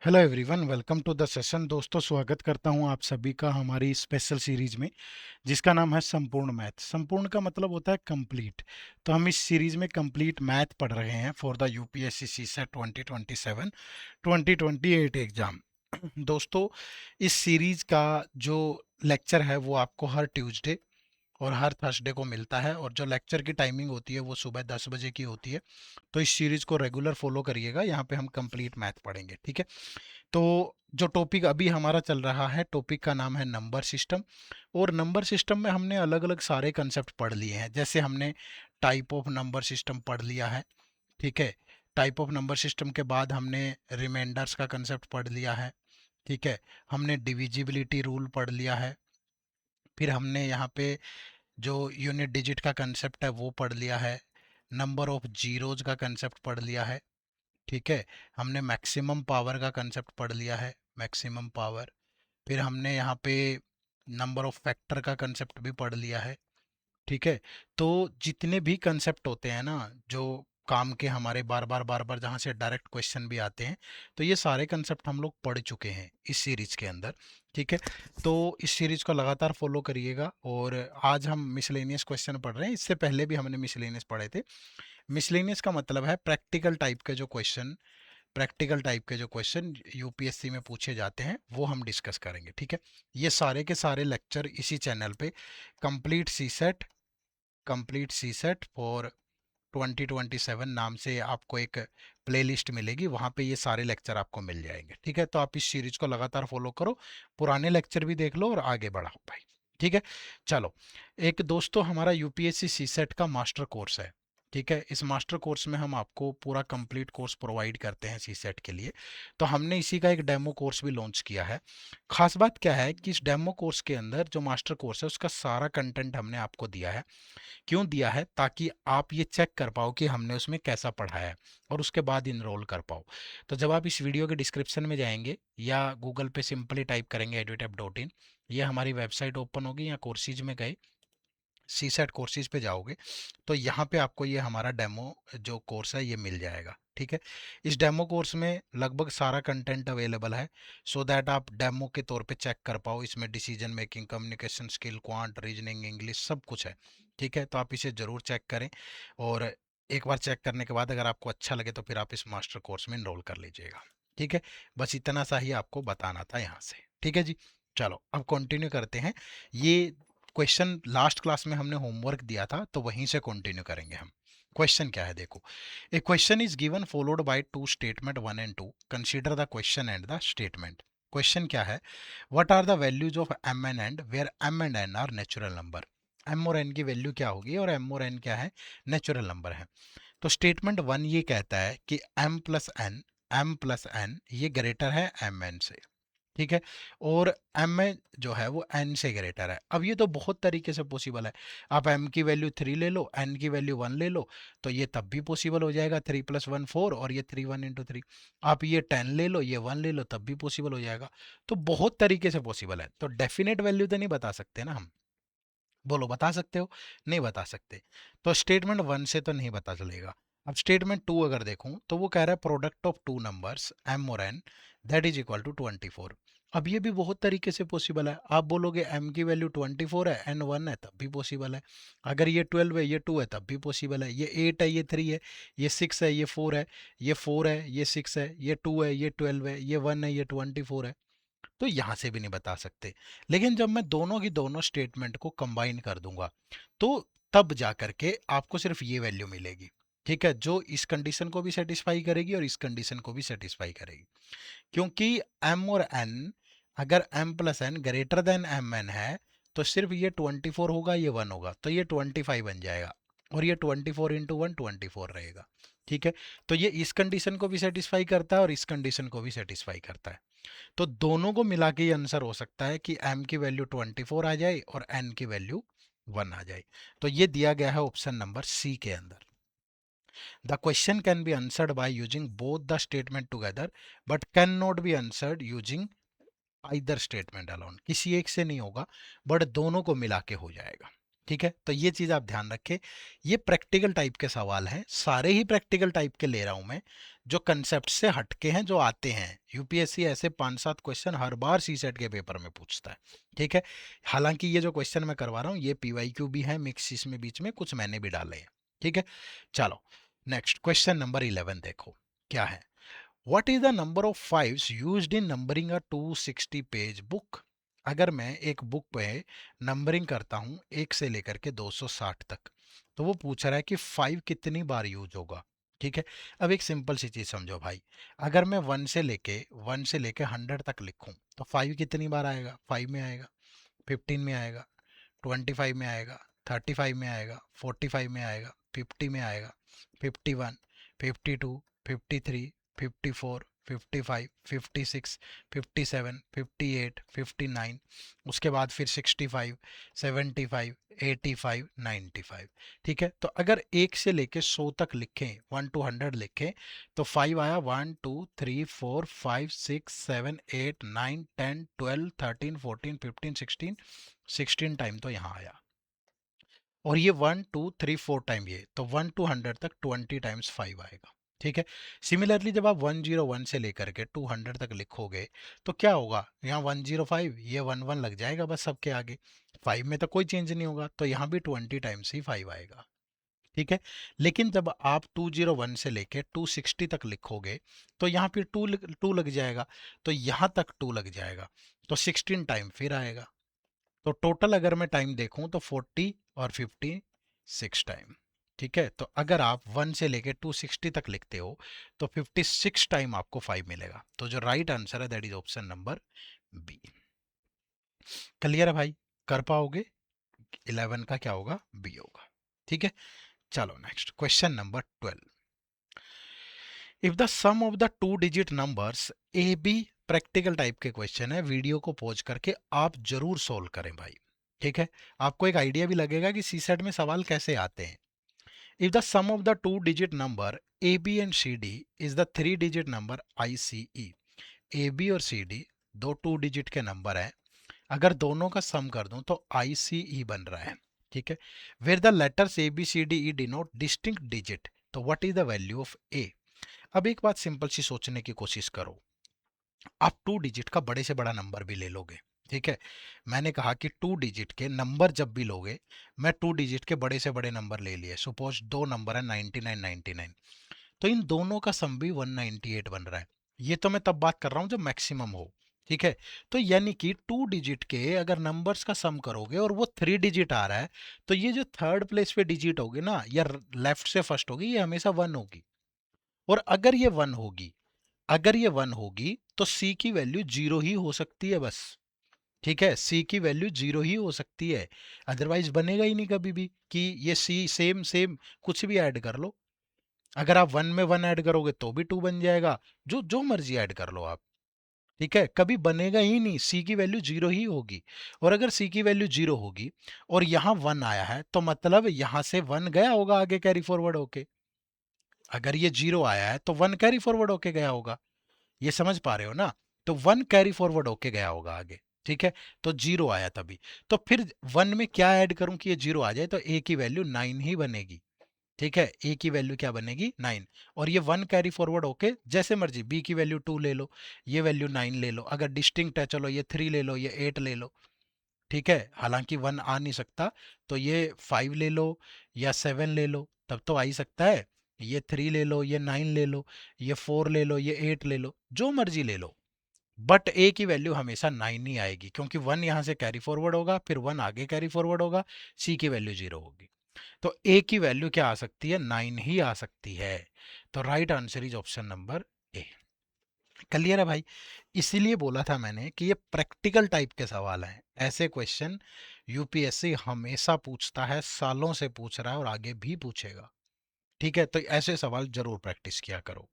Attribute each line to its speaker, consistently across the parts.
Speaker 1: Hello everyone, welcome to the session. दोस्तों, स्वागत करता हूं आप सभी का हमारी स्पेशल सीरीज में, जिसका नाम है संपूर्ण मैथ। संपूर्ण का मतलब होता है कंप्लीट। तो हम इस सीरीज में कंप्लीट मैथ पढ़ रहे हैं for the UPSC CSAT 2027 2028 exam. दोस्तों, इस सीरीज का जो लेक्चर है वो आपको हर ट्यूसडे और हर थर्सडे को मिलता है, और जो लेक्चर की टाइमिंग होती है वो सुबह 10 बजे की होती है। तो इस सीरीज को रेगुलर फॉलो करिएगा, यहाँ पे हम कंप्लीट मैथ पढ़ेंगे, ठीक है। तो जो टॉपिक अभी हमारा चल रहा है, टॉपिक का नाम है नंबर सिस्टम। और नंबर सिस्टम में हमने अलग अलग सारे कंसेप्ट पढ़ लिए हैं। जैसे हमने टाइप ऑफ नंबर सिस्टम पढ़ लिया है, ठीक है। टाइप ऑफ नंबर सिस्टम के बाद हमने रिमाइंडर्स का कंसेप्ट पढ़ लिया है, ठीक है। हमने डिविजिबिलिटी रूल पढ़ लिया है। फिर हमने यहाँ पे जो यूनिट डिजिट का कंसेप्ट है वो पढ़ लिया है। नंबर ऑफ जीरोज का कंसेप्ट पढ़ लिया है, ठीक है। हमने मैक्सिमम पावर का कंसेप्ट पढ़ लिया है, मैक्सिमम पावर। फिर हमने यहाँ पे नंबर ऑफ फैक्टर का कंसेप्ट भी पढ़ लिया है, ठीक है। तो जितने भी कंसेप्ट होते हैं ना, जो काम के हमारे बार बार जहाँ से डायरेक्ट क्वेश्चन भी आते हैं, तो ये सारे कंसेप्ट हम लोग पढ़ चुके हैं इस सीरीज के अंदर, ठीक है। तो इस सीरीज को लगातार फॉलो करिएगा। और आज हम मिसलेनियस क्वेश्चन पढ़ रहे हैं। इससे पहले भी हमने मिसलेनियस पढ़े थे। मिसलेनियस का मतलब है प्रैक्टिकल टाइप के जो क्वेश्चन यूपीएससी में पूछे जाते हैं वो हम डिस्कस करेंगे, ठीक है। ये सारे के सारे लेक्चर इसी चैनल पे complete C set complete C set for 2027 नाम से आपको एक प्लेलिस्ट मिलेगी, वहाँ पे ये सारे लेक्चर आपको मिल जाएंगे, ठीक है। तो आप इस सीरीज को लगातार फॉलो करो, पुराने लेक्चर भी देख लो और आगे बढ़ाओ भाई, ठीक है। चलो, एक दोस्तों हमारा यूपीएससी सी सेट का मास्टर कोर्स है, ठीक है। इस मास्टर कोर्स में हम आपको पूरा कंप्लीट कोर्स प्रोवाइड करते हैं सी सेट के लिए। तो हमने इसी का एक डेमो कोर्स भी लॉन्च किया है। खास बात क्या है कि इस डेमो कोर्स के अंदर जो मास्टर कोर्स है उसका सारा कंटेंट हमने आपको दिया है। क्यों दिया है? ताकि आप ये चेक कर पाओ कि हमने उसमें कैसा पढ़ाया है, और उसके बाद इनरोल कर पाओ। तो जब आप इस वीडियो के डिस्क्रिप्शन में जाएंगे या गूगल पे सिंपली टाइप करेंगे edutap.in, ये हमारी वेबसाइट ओपन होगी, या कोर्सेज में गए सी सेट कोर्सेज पे जाओगे, तो यहाँ पे आपको ये हमारा डेमो जो कोर्स है ये मिल जाएगा, ठीक है। इस डेमो कोर्स में लगभग सारा कंटेंट अवेलेबल है, सो दैट आप डेमो के तौर पे चेक कर पाओ। इसमें decision making, communication skill, quant, reasoning, English सब कुछ है, ठीक है। तो आप इसे ज़रूर चेक करें, और एक बार चेक करने के बाद अगर आपको अच्छा लगे तो फिर आप इस मास्टर कोर्स में इनरोल कर लीजिएगा, ठीक है। बस इतना सा ही आपको बताना था यहाँ से, ठीक है जी। चलो अब कंटिन्यू करते हैं। ये क्वेश्चन लास्ट क्लास में हमने होमवर्क दिया था, तो वहीं से कंटिन्यू करेंगे हम। क्वेश्चन क्या है देखो। A question is given followed by two statement 1 and 2। Consider the question and the statement. Question क्या है? What are the values of M and N where M and N are natural number. M और N की value क्या होगी, और M और N क्या है? नेचुरल नंबर है। तो स्टेटमेंट 1 ये कहता है कि एम प्लस एन ये ग्रेटर है एम एन से, ठीक है। और एम में जो है वो एन से ग्रेटर है। अब ये तो बहुत तरीके से पॉसिबल है। आप एम की वैल्यू 3 ले लो, एन की वैल्यू 1 ले लो, तो ये तब भी पॉसिबल हो जाएगा। 3 + 1 4, और ये 3 1 × 3। आप ये 10 ले लो, ये 1 ले लो, तब भी पॉसिबल हो जाएगा। तो बहुत तरीके से पॉसिबल है। तो डेफिनेट वैल्यू तो नहीं बता सकते ना हम। बोलो, बता सकते हो? नहीं बता सकते। तो स्टेटमेंट 1 से तो नहीं पता चलेगा। अब स्टेटमेंट 2 अगर देखूं तो वो कह रहा है product of two numbers M और N that is equal to 24। अब ये भी बहुत तरीके से पॉसिबल है। आप बोलोगे एम की वैल्यू 24 है, एन 1 है, तब भी पॉसिबल है। अगर ये 12 है, ये 2 है, तब भी पॉसिबल है। ये 8 है, ये 3 है, ये 6 है, ये 4 है, ये 4 है, ये 6 है, ये 2 है, ये 12 है, ये 1 है, ये 24 है। तो यहाँ से भी नहीं बता सकते। लेकिन जब मैं दोनों की दोनों स्टेटमेंट को कंबाइन कर दूंगा, तो तब जा करके आपको सिर्फ ये वैल्यू मिलेगी, ठीक है, जो इस कंडीशन को भी सेटिस्फाई करेगी और इस कंडीशन को भी सेटिस्फाई करेगी। क्योंकि एम और एन, अगर M plus N greater than M N है, तो सिर्फ ये 24 होगा, ये 1 होगा, तो ये 25 बन जाएगा। और ये 24 × 1 24 रहेगा, ठीक है। तो ये इस कंडीशन को भी सेटिस्फाई करता है और इस कंडीशन को भी सेटिस्फाई करता है। तो दोनों को मिला के ये आंसर हो सकता है कि m की वैल्यू 24 आ जाए और n की वैल्यू 1 आ जाए। तो ये दिया गया है ऑप्शन नंबर सी के अंदर। The question can be answered by using both the statement together but can not be answered using either statement alone. किसी एक से नहीं होगा, बट दोनों को मिला के हो जाएगा, ठीक है, तो ये चीज आप ध्यान रखें। ये प्रैक्टिकल टाइप के सवाल हैं, सारे ही प्रैक्टिकल टाइप के ले रहा हूं मैं, जो कंसेप्ट से हटके हैं, जो आते हैं। यूपीएससी ऐसे 5-7 क्वेश्चन हर बार सीसेट के पेपर में पूछता है। ठीक है, हालांकि ये जो क्वेश्चन मैं करवा रहा हूँ ये पीवाईक्यू भी है मिक्स, इसमें बीच में कुछ मैंने भी डाले हैं। ठीक है, चलो नेक्स्ट क्वेश्चन नंबर 11 देखो क्या है। What is the number of fives used in numbering a 260 page book? अगर मैं एक बुक पे नंबरिंग करता हूँ 1 से लेकर के 260 तक, तो वो पूछ रहा है कि 5 कितनी बार यूज होगा। ठीक है, अब एक सिंपल सी चीज समझो भाई, अगर मैं 1 से लेके 100 तक लिखूं तो 5 कितनी बार आएगा, 5 में आएगा, 15 में आएगा, 25 में आएगा, 35 में आएगा, 45 में आएगा, 50 में आएगा, 51, 52, 53, 54, 55, 56, 57, 58, 59, उसके बाद फिर 65, 75, 85, 95। ठीक है, तो अगर 1 से लेके 100 तक लिखें, 1 to 100 लिखें, तो 5 आया, 1 2 3 4 5 6 7 8 9 10 12 13 14 15 16, 16 टाइम तो यहाँ आया। और ये 1 2 3 4 टाइम, ये तो 1 to 100 तक 20 टाइम्स 5 आएगा। ठीक है, सिमिलरली जब आप 101 से लेकर के 200 तक लिखोगे तो क्या होगा, यहाँ 105, ये 11 लग जाएगा बस सबके आगे, 5 में तो कोई चेंज नहीं होगा, तो यहाँ भी 20 टाइम्स ही 5 आएगा। ठीक है, लेकिन जब आप 201 से लेके 260 तक लिखोगे तो यहाँ पे 2 लग जाएगा, तो यहाँ तक 2 लग जाएगा, तो 16 टाइम फिर आएगा। तो टोटल अगर मैं टाइम देखूं तो 40 और 56 टाइम। ठीक है, तो अगर आप 1 से लेके 260 तक लिखते हो तो 56 टाइम आपको 5 मिलेगा। तो जो राइट आंसर है that is option number B. Clear है भाई, कर पाओगे, 11 का क्या होगा, बी होगा। ठीक है, चलो next question number 12। If the sum of the 2 digit numbers A B, practical type के क्वेश्चन है, वीडियो को पॉज करके आप जरूर सोल्व करें भाई। ठीक है, आपको एक आइडिया भी लगेगा कि सीसेट में सवाल कैसे आते हैं। If the sum of the 2 digit number A B and C D is the 3 digit number I C E, A B और सी डी दो 2 डिजिट के नंबर हैं, अगर दोनों का सम कर दूं तो आई सी ई बन रहा है। ठीक है, where the letters A B C D E denote distinct digit, तो what is the value of A. अब एक बात सिंपल सी सोचने की कोशिश करो, आप 2 डिजिट का बड़े से बड़ा नंबर भी ले लोगे। ठीक है, मैंने कहा कि 2 डिजिट के नंबर जब भी लोगे, मैं 2 डिजिट के बड़े से बड़े नंबर ले लिए, सपोज दो नंबर है 99 99, तो इन दोनों का सम भी 198 बन रहा है। ये तो मैं तब बात कर रहा हूं जब मैक्सिमम हो। ठीक है, तो यानी कि 2 डिजिट के अगर नंबर्स का सम करोगे और वो 3 डिजिट आ रहा है, तो ये जो थर्ड प्लेस पे डिजिट होगी ना, या लेफ्ट से फर्स्ट होगी, ये हमेशा 1 होगी। और अगर ये वन होगी तो सी की वैल्यू 0 ही हो सकती है बस। ठीक है, सी की वैल्यू 0 ही हो सकती है, अदरवाइज बनेगा ही नहीं कभी भी कि ये सी सेम सेम कुछ भी ऐड कर लो। अगर आप 1 में 1 ऐड करोगे तो भी 2 बन जाएगा, जो जो मर्जी ऐड कर लो आप। ठीक है, कभी बनेगा ही नहीं, सी की वैल्यू 0 ही होगी। और अगर सी की वैल्यू 0 होगी और यहाँ 1 आया है, तो मतलब यहाँ से 1 गया होगा आगे कैरी फॉरवर्ड होके। अगर ये 0 आया है तो 1 कैरी फॉरवर्ड होके गया होगा, ये समझ पा रहे हो ना। तो 1 कैरी फॉरवर्ड होके गया होगा आगे। ठीक है, तो 0 आया तभी, तो फिर 1 में क्या ऐड करूं कि ये 0 आ जाए, तो ए की वैल्यू 9 ही बनेगी। ठीक है, ए की वैल्यू क्या बनेगी, 9। और ये 1 कैरी फॉरवर्ड होके जैसे मर्जी, बी की वैल्यू 2 ले लो, ये वैल्यू 9 ले लो, अगर डिस्टिंक्ट है चलो ये 3 ले लो, ये 8 ले लो। ठीक है, हालांकि 1 आ नहीं सकता, तो ये 5 ले लो या 7 ले लो, तब तो आ ही सकता है। ये 3 ले लो, ये 9 ले लो, ये 4 ले लो, ये 8 ले लो, जो मर्जी ले लो। बट ए की वैल्यू हमेशा 9 ही आएगी, क्योंकि 1 यहाँ से कैरी फॉरवर्ड होगा, फिर 1 आगे कैरी फॉरवर्ड होगा, सी की वैल्यू 0 होगी। तो ए की वैल्यू क्या आ सकती है, 9 ही आ सकती है। तो right answer is option number A. Clear है भाई, इसीलिए बोला था मैंने कि ये प्रैक्टिकल टाइप के सवाल हैं, ऐसे क्वेश्चन यूपीएससी हमेशा पूछता है, सालों से पूछ रहा है और आगे भी पूछेगा। ठीक है, तो ऐसे सवाल जरूर प्रैक्टिस किया करो।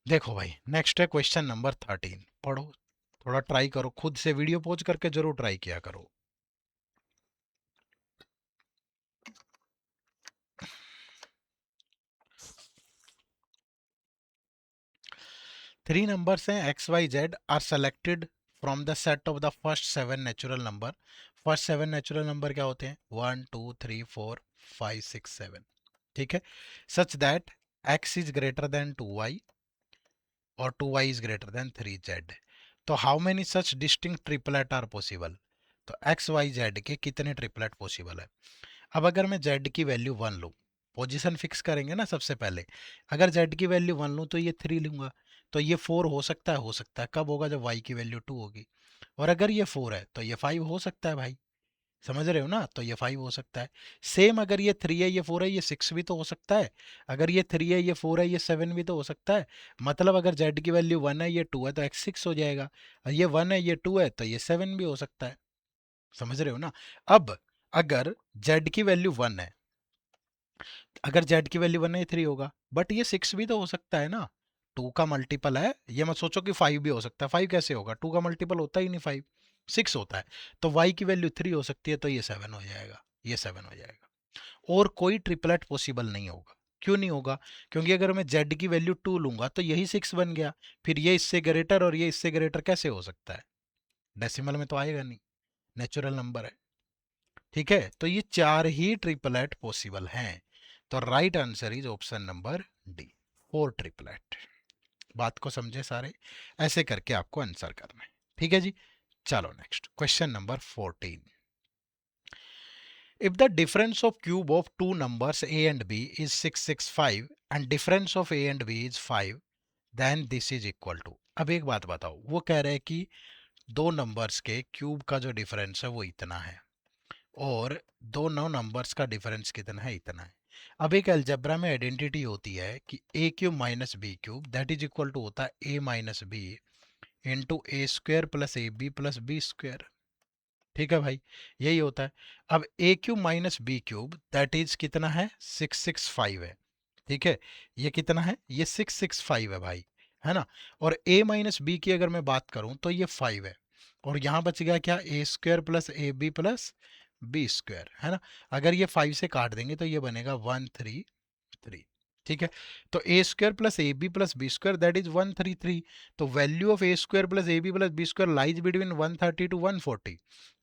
Speaker 1: देखो भाई, नेक्स्ट है क्वेश्चन नंबर 13, पढ़ो, थोड़ा ट्राई करो, खुद से वीडियो पॉज करके जरूर ट्राई किया करो। 3 नंबर्स हैं, x y z are selected from the set of the first 7 natural number. First 7 natural number क्या होते हैं? 1 2 3 4 5 6 7, ठीक है। Such that x is greater than 2y और 2y is greater than 3z। तो how many such distinct triplet are possible? तो x y z के कितने ट्रिपलेट पॉसिबल है? अब अगर मैं z की वैल्यू 1 लूँ, पोजीशन फिक्स करेंगे ना सबसे पहले। अगर z की वैल्यू 1 लूँ तो ये 3 लूंगा, तो ये 4 हो सकता है। हो सकता है कब होगा? जब y की वैल्यू 2 होगी। और अगर ये 4 है तो ये 5 हो सकता है भाई, समझ रहे हो ना? तो ये 5 हो सकता है। सेम अगर ये 3 है, ये 4 है, ये 6 भी तो हो सकता है। अगर ये 3 है, ये 4 है, ये 7 भी तो हो सकता है। मतलब अगर z की वैल्यू 1 है, ये 2 है, तो x 6 हो जाएगा। और ये 1 है, ये 2 है, तो ये 7 भी हो सकता है। समझ रहे हो ना? अब अगर z की वैल्यू 1 है, अगर z की वैल्यू 1 है, ये 3 होगा, बट ये 6 भी तो हो सकता है ना। 2 का मल्टीपल है, ये मत सोचो कि 5 भी हो सकता है। 5 कैसे होगा? 2 का मल्टीपल होता ही नहीं 5, 6 होता है। तो y की वैल्यू 3 हो सकती है, तो ये 7 हो जाएगा, ये 7 हो जाएगा। और कोई ट्रिपलेट पॉसिबल नहीं होगा। क्यों नहीं होगा? क्योंकि अगर मैं z की वैल्यू 2 लूंगा तो यही 6 बन गया। फिर ये इससे ग्रेटर और ये इससे ग्रेटर कैसे हो सकता है? डेसिमल में तो आएगा नहीं, नेचुरल नंबर है। ठीक है, तो ये 4 ही ट्रिपलेट पॉसिबल हैं। तो right answer is option number D, 4 triplet. बात को समझे सारे? ऐसे करके आपको आंसर करना है। ठीक है जी, चलो next question number 14। If the difference of cube of two numbers a and b is 665 and difference of a and b is 5, then this is equal to। अब एक बात बताओ, वो कह रहे हैं कि दो नंबर्स के क्यूब का जो डिफरेंस है वो इतना है, और दो नौ नंबर्स का डिफरेंस कितना है? इतना है। अब एक अलजेब्रा में आइडेंटिटी होती है कि A cube minus B cube that is equal to होता है A minus B into A square plus A B plus B square. ठीक है भाई, यही होता है। अब A cube minus B cube that is कितना है? 665 है। ठीक है, ये कितना है? ये 665 है भाई, है ना। और a माइनस बी की अगर मैं बात करूं तो ये 5 है। और यहां बच गया क्या? A square plus A B plus B square, है ना। अगर ये 5 से काट देंगे तो ये बनेगा 133। ठीक है, तो A square plus A B plus B square that is 133। तो value of A square plus A B plus B square lies between 130 to 140।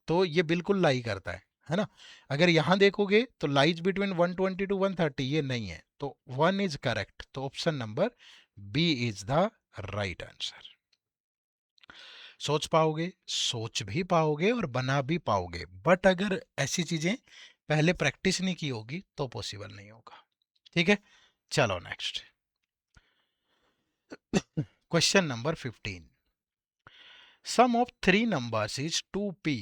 Speaker 1: तो ये बिल्कुल लाई करता है ना। अगर यहां देखोगे तो लाइज बिटवीन 120 टू 130, ये नहीं है, तो 1 इज करेक्ट। तो option number B is the right answer. सोच पाओगे, सोच भी पाओगे और बना भी पाओगे, बट अगर ऐसी चीजें पहले प्रैक्टिस नहीं की होगी तो पॉसिबल नहीं होगा। ठीक है, चलो next question number 15। Sum of three numbers is 2p।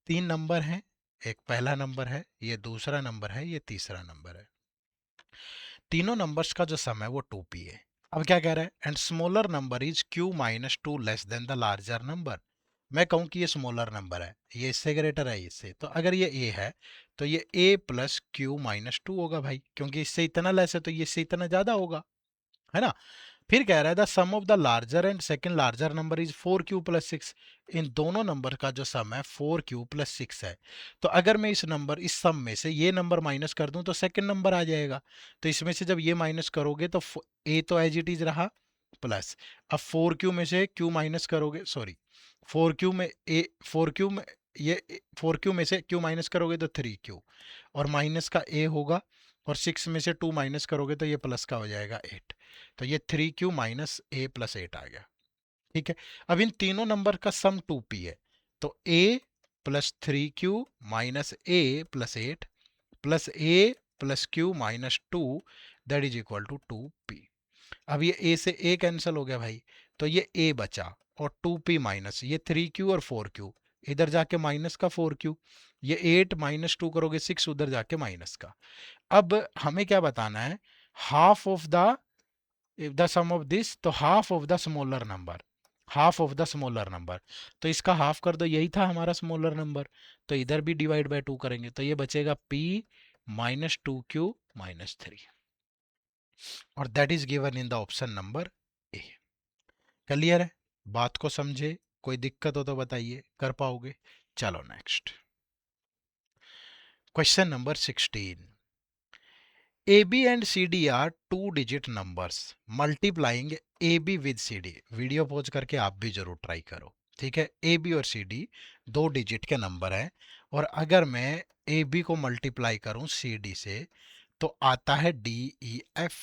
Speaker 1: तीन नंबर हैं, एक पहला नंबर है, ये दूसरा नंबर है, ये तीसरा नंबर है। तीनों नंबर्स का जो सम है वो 2p है। अब क्या कह रहा है? And smaller number is q minus two less than the larger number. मैं कहूं कि ये स्मॉलर नंबर है, ये इससे ग्रेटर है इससे, तो अगर ये a है तो ये a plus Q minus two होगा भाई, क्योंकि इससे इतना लेस है तो ये इससे इतना ज्यादा होगा, है ना। फिर कह रहा है the sum of the larger and second larger number is 4q plus 6। इन दोनों नंबर का जो सम है 4q प्लस 6 है। तो अगर मैं इस सम में से ये नंबर माइनस कर दूं तो सेकंड नंबर आ जाएगा। तो इसमें से जब ये माइनस करोगे तो a तो एज इट इज रहा, प्लस अब 4q में से q माइनस करोगे, सॉरी 4q में a 4q में ये 4q में से q माइनस करोगे तो 3q, और माइनस का a होगा, और 6 में से 2 माइनस करोगे तो ये प्लस का हो जाएगा 8। तो ये 3q माइनस a प्लस 8 आ गया। ठीक है, अब इन तीनों नंबर का सम 2p है, तो a plus 3q minus a plus 8 plus a plus q minus 2 that is equal to 2p। अब ये a से a कैंसिल हो गया भाई, तो ये a बचा, और 2p माइनस ये 3q और 4q, इधर जाके माइनस का 4q, ये 8 माइनस 2 करोगे 6, उधर जाके माइनस का। अब हमें क्या बताना है? Half of the sum of this, तो half of the smaller number, half of the smaller number. तो इसका हाफ कर दो, यही था हमारा स्मॉलर नंबर, तो इधर भी डिवाइड बाय 2 करेंगे तो ये बचेगा p माइनस 2q माइनस 3, और that is given in the option number A. Clear है? बात को समझे? कोई दिक्कत हो तो बताइए, कर पाओगे? चलो next question number 16। AB and CD are two digit numbers multiplying AB with CD। Video pause करके आप भी जरूर ट्राई करो। ठीक है, ए बी और सी डी दो डिजिट के नंबर हैं, और अगर मैं ए बी को मल्टीप्लाई करूं सी डी से तो आता है D E F,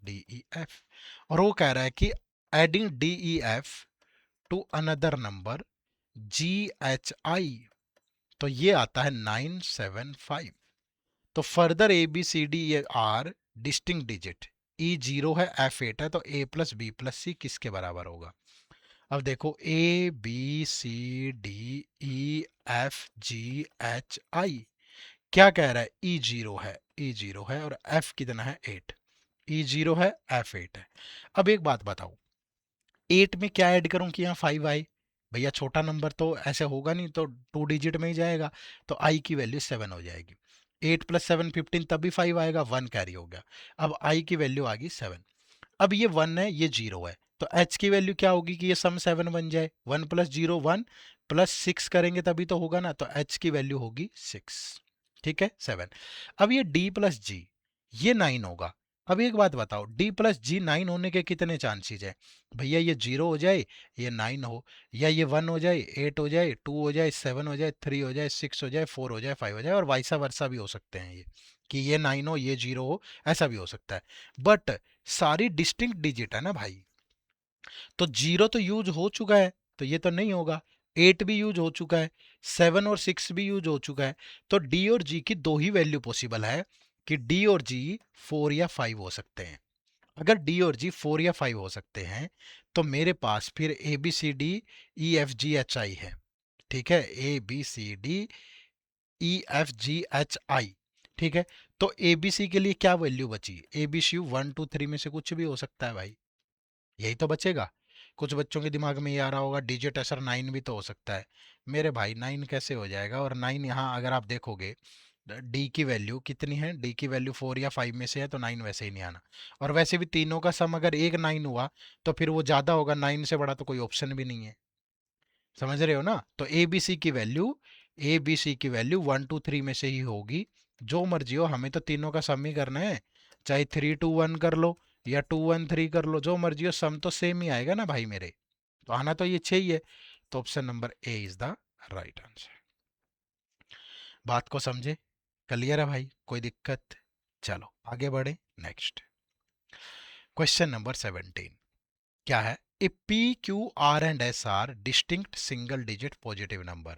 Speaker 1: D E F. और वो कह रहा है कि adding D E F to another number G H I, तो ये आता है 975। तो further A B C D are distinct digit, E zero है एफ एट है, तो A plus B plus C किसके बराबर होगा? अब देखो A B C D E F G H I, क्या कह रहा है? ई जीरो है, ई जीरो है, और एफ कितना है? 8। ई जीरो है, एफ 8 है। अब एक बात बताओ, 8 में क्या ऐड करूं कि यहाँ 5 आए? भैया छोटा नंबर तो ऐसे होगा नहीं, तो 2 डिजिट में ही जाएगा, तो आई की वैल्यू 7 हो जाएगी। 8 प्लस 7 15, तभी 5 आएगा, 1 कैरी हो गया। अब आई की वैल्यू आ गई 7। अब ये 1 है, ये 0 है, तो एच की वैल्यू क्या होगी कि ये सम 7 बन जाए? 1 प्लस 0 1, प्लस 6 करेंगे तभी तो होगा ना, तो एच की वैल्यू होगी 6। ठीक है, 7। अब ये डी प्लस जी, ये 9 होगा। अब एक बात बताओ, डी प्लस जी 9 होने के कितने चांसेस है? भैया ये 0 हो जाए, ये 9 हो, या ये 1 हो जाए, 8 हो जाए, 2 हो जाए, 7 हो जाए, 3 हो जाए, 6 हो जाए, 4 हो जाए, 5 हो जाए, और वाइसा वर्सा भी हो सकते हैं ये, कि ये 9 हो, ये 0 हो, ऐसा भी हो सकता है। बट सारी डिस्टिंक्ट डिजिट है ना भाई, तो 0 तो यूज हो चुका है, तो ये तो नहीं होगा। 8 भी यूज हो चुका है, 7 और 6 भी यूज हो चुका है, तो डी और जी की दो ही वैल्यू पॉसिबल है, कि डी और जी 4 या 5 हो सकते हैं। अगर डी और जी 4 या 5 हो सकते हैं, तो मेरे पास फिर A B C D E F G H I है। ठीक है, A B C D E F G H I. ठीक है, तो ए बी सी के लिए क्या वैल्यू बची? ए बी सी 1 2 3 में से कुछ भी हो सकता है भाई, यही तो बचेगा। कुछ बच्चों के दिमाग में ये आ रहा होगा डिजिट है सर 9 भी तो हो सकता है। मेरे भाई 9 कैसे हो जाएगा? और 9 यहाँ अगर आप देखोगे, डी की वैल्यू कितनी है? डी की वैल्यू 4 या 5 में से है, तो 9 वैसे ही नहीं आना। और वैसे भी तीनों का सम अगर एक 9 हुआ, तो फिर वो ज़्यादा होगा, 9 से बड़ा तो कोई ऑप्शन भी नहीं है। समझ रहे हो ना? तो ए बी सी की वैल्यू, ए बी सी की वैल्यू 1 2 3 में से ही होगी। जो मर्जी हो, हमें तो तीनों का सम ही करना है। चाहे 3 2 1 कर लो, या 2 1 3 कर लो, जो मर्जी हो, सम तो सेम ही आएगा ना भाई मेरे। तो आना तो ये 6 ही है। तो option number A is the right answer. बात को समझे? क्लियर है भाई? कोई दिक्कत? चलो आगे बढ़े। नेक्स्ट क्वेश्चन नंबर 17 क्या है? A P Q R and S R distinct single digit positive number.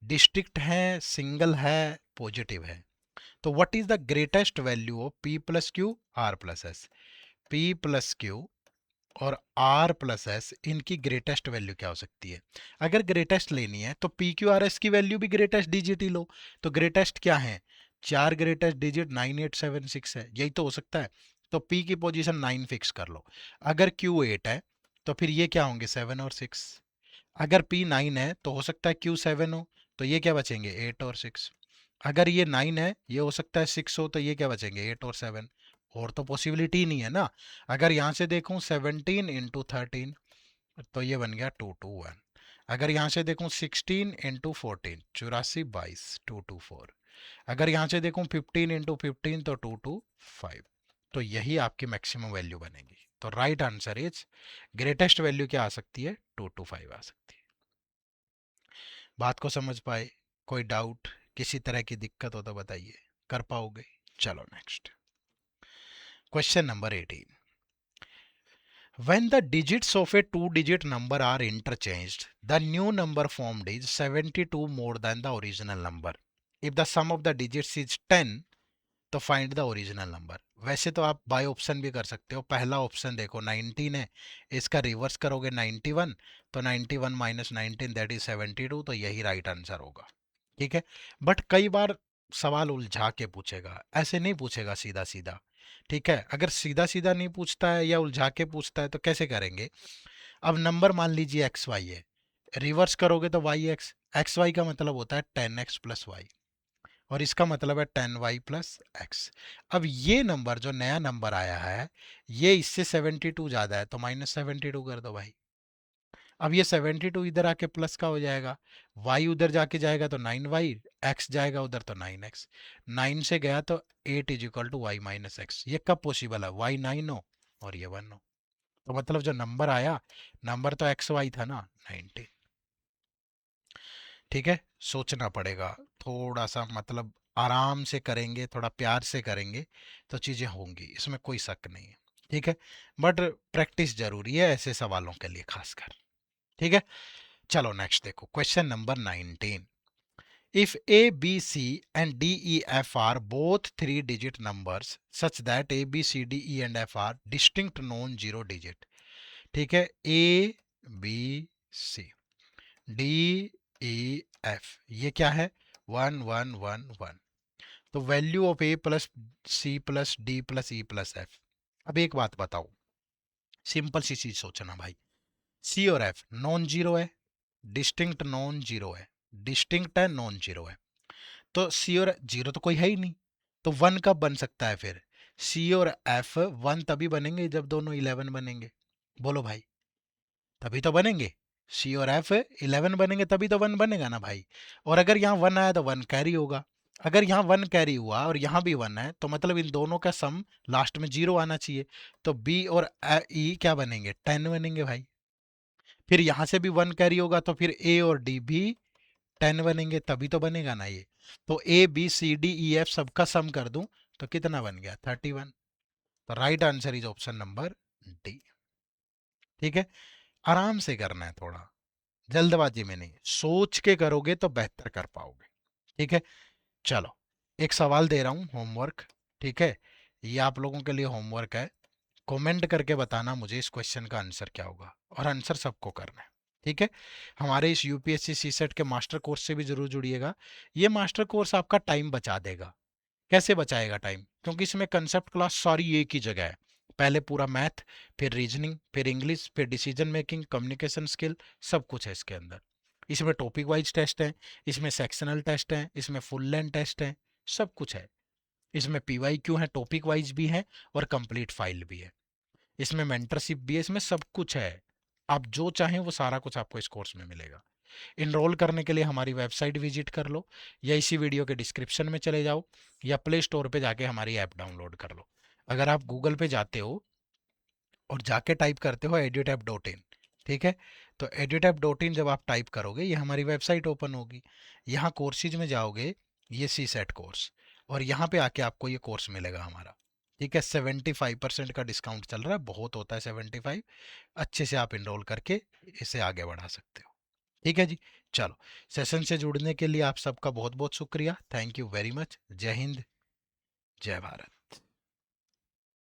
Speaker 1: Distinct है, सिंगल है, पॉजिटिव है, तो what is the greatest value of P plus Q R plus S? P plus Q और are plus S, इनकी greatest value क्या हो सकती है? अगर ग्रेटेस्ट लेनी है तो पी क्यू आर एस की वैल्यू भी ग्रेटेस्ट डिजिट ही लो। तो ग्रेटेस्ट क्या है? चार ग्रेटेस्ट डिजिट 9876 है, यही तो हो सकता है। तो पी की पोजीशन 9 फिक्स कर लो। अगर क्यू 8 है, तो फिर ये क्या होंगे? 7 और 6। अगर पी 9 है, तो हो सकता है क्यू 7 हो, तो ये क्या बचेंगे? 8 और 6। अगर ये 9 है, ये हो सकता है 6 हो, तो ये क्या बचेंगे? 8 और 7। और तो पॉसिबिलिटी नहीं है ना। अगर यहाँ से देखूँ 17 इंटू 13, तो ये बन गया 221। अगर यहाँ से देखूँ 16 इंटू 14, 84 22, 224। अगर यहाँ से देखूँ 15 इंटू 15, तो 225। तो यही आपकी मैक्सिमम वैल्यू बनेगी। तो right answer is, greatest value क्या आ सकती है? 225 आ सकती है। बात को समझ पाए? कोई डाउट, किसी तरह की दिक्कत हो तो बताइए, कर पाओगे? चलो next question number 18। When the digits of a two-digit number are interchanged, the new number formed is 72 more than the original number. If the sum of the digits is 10, तो फाइंड द ओरिजिनल नंबर। वैसे तो आप by option भी कर सकते हो। पहला option देखो 19 है, इसका रिवर्स करोगे 91, तो 91 माइनस 19 दैट इज 72, तो यही राइट आंसर होगा। ठीक है, बट कई बार सवाल उलझा के पूछेगा, ऐसे नहीं पूछेगा सीधा सीधा। ठीक है, अगर सीधा सीधा नहीं पूछता है या उलझा के पूछता है तो कैसे करेंगे? अब नंबर मान लीजिए एक्स वाई है, रिवर्स करोगे तो वाई एक्स, एक्स वाई का मतलब होता है 10x प्लस वाई, और इसका मतलब है 10y प्लस एक्स। अब ये नंबर जो नया नंबर आया है, ये इससे 72 ज़्यादा है, तो -72 कर दो भाई। अब ये 72 इधर आके प्लस का हो जाएगा, y उधर जाके जाएगा तो 9y, x जाएगा उधर तो 9x, 9 से गया तो 8 is equal to y minus x. ये कब पॉसिबल है? y 9 हो और ये 1 हो। तो मतलब जो नंबर आया, नंबर तो एक्स वाई था ना, 90। ठीक है, सोचना पड़ेगा थोड़ा सा, मतलब आराम से करेंगे, थोड़ा प्यार से करेंगे तो चीज़ें होंगी, इसमें कोई शक नहीं है। ठीक है, बट प्रैक्टिस जरूरी है ऐसे सवालों के लिए खासकर। ठीक है, चलो नेक्स्ट देखो, question number 19। If A, B, C and D, E, F are both three-digit numbers such that A, B, C, D, E and F are distinct non-zero digit, ठीक है, A, B, C, D, E, F, ये क्या है, 1 1 1 1। तो value of A plus C plus D plus E plus F। अब एक बात बताओ, सिंपल सी चीज सोचना भाई, C और F नॉन जीरो है, डिस्टिंक्ट नॉन जीरो है, डिस्टिंक्ट है नॉन जीरो है, तो सी और जीरो तो कोई है ही नहीं, तो वन कब बन सकता है फिर, सी और एफ वन तभी बनेंगे जब दोनों 11 बनेंगे, बोलो भाई, तभी तो बनेंगे, सी और एफ 11 बनेंगे तभी तो वन बनेगा ना भाई। और अगर यहाँ वन आया तो वन कैरी होगा, अगर यहाँ वन कैरी हुआ और यहाँ भी वन है तो मतलब इन दोनों का सम लास्ट में जीरो आना चाहिए, तो बी और ई क्या बनेंगे, 10 बनेंगे भाई। फिर यहाँ से भी वन कैरी होगा तो फिर ए और डी भी 10 बनेंगे, तभी तो बनेगा ना ये। तो A B C D E F सबका सम कर दूं तो कितना बन गया, 31। तो right answer is option number D. ठीक है, आराम से करना है थोड़ा, जल्दबाजी में नहीं, सोच के करोगे तो बेहतर कर पाओगे। ठीक है, चलो एक सवाल दे रहा हूं होमवर्क। ठीक है, ये आप लोगों के लिए होमवर्क है, कमेंट करके बताना मुझे इस क्वेश्चन का आंसर क्या होगा, और आंसर सबको करना है। ठीक है, हमारे इस यूपीएससी सीसेट के मास्टर कोर्स से भी जरूर जुड़िएगा, ये मास्टर कोर्स आपका टाइम बचा देगा। कैसे बचाएगा टाइम, क्योंकि इसमें कंसेप्ट क्लास सारी एक ही जगह है, पहले पूरा मैथ, फिर रीजनिंग, फिर इंग्लिश, फिर डिसीजन मेकिंग, कम्युनिकेशन स्किल, सब कुछ है इसके अंदर। इसमें टॉपिक वाइज टेस्ट है, इसमें सेक्शनल टेस्ट है, इसमें फुल लेंथ टेस्ट है, सब कुछ है। इसमें पीवाईक्यू है, टॉपिक वाइज भी है, और कंप्लीट फाइल भी है, इसमें मेंटरशिप भी है, इसमें सब कुछ है। आप जो चाहें वो सारा कुछ आपको इस कोर्स में मिलेगा। इनरोल करने के लिए हमारी वेबसाइट विजिट कर लो, या इसी वीडियो के डिस्क्रिप्शन में चले जाओ, या प्ले स्टोर पे जाके हमारी ऐप डाउनलोड कर लो। अगर आप गूगल पे जाते हो और जाके टाइप करते हो edutap.in, ठीक है, तो edutap.in जब आप टाइप करोगे ये हमारी वेबसाइट ओपन होगी, यहाँ कोर्सेज में जाओगे, ये सी सेट कोर्स, और यहाँ पे आके आपको ये कोर्स मिलेगा हमारा। ठीक है, 75% का डिस्काउंट चल रहा है, बहुत होता है 75, अच्छे से आप इनरोल करके इसे आगे बढ़ा सकते हो। ठीक है जी, चलो, सेशन से जुड़ने के लिए आप सबका बहुत बहुत शुक्रिया, थैंक यू वेरी मच, जय हिंद, जय भारत।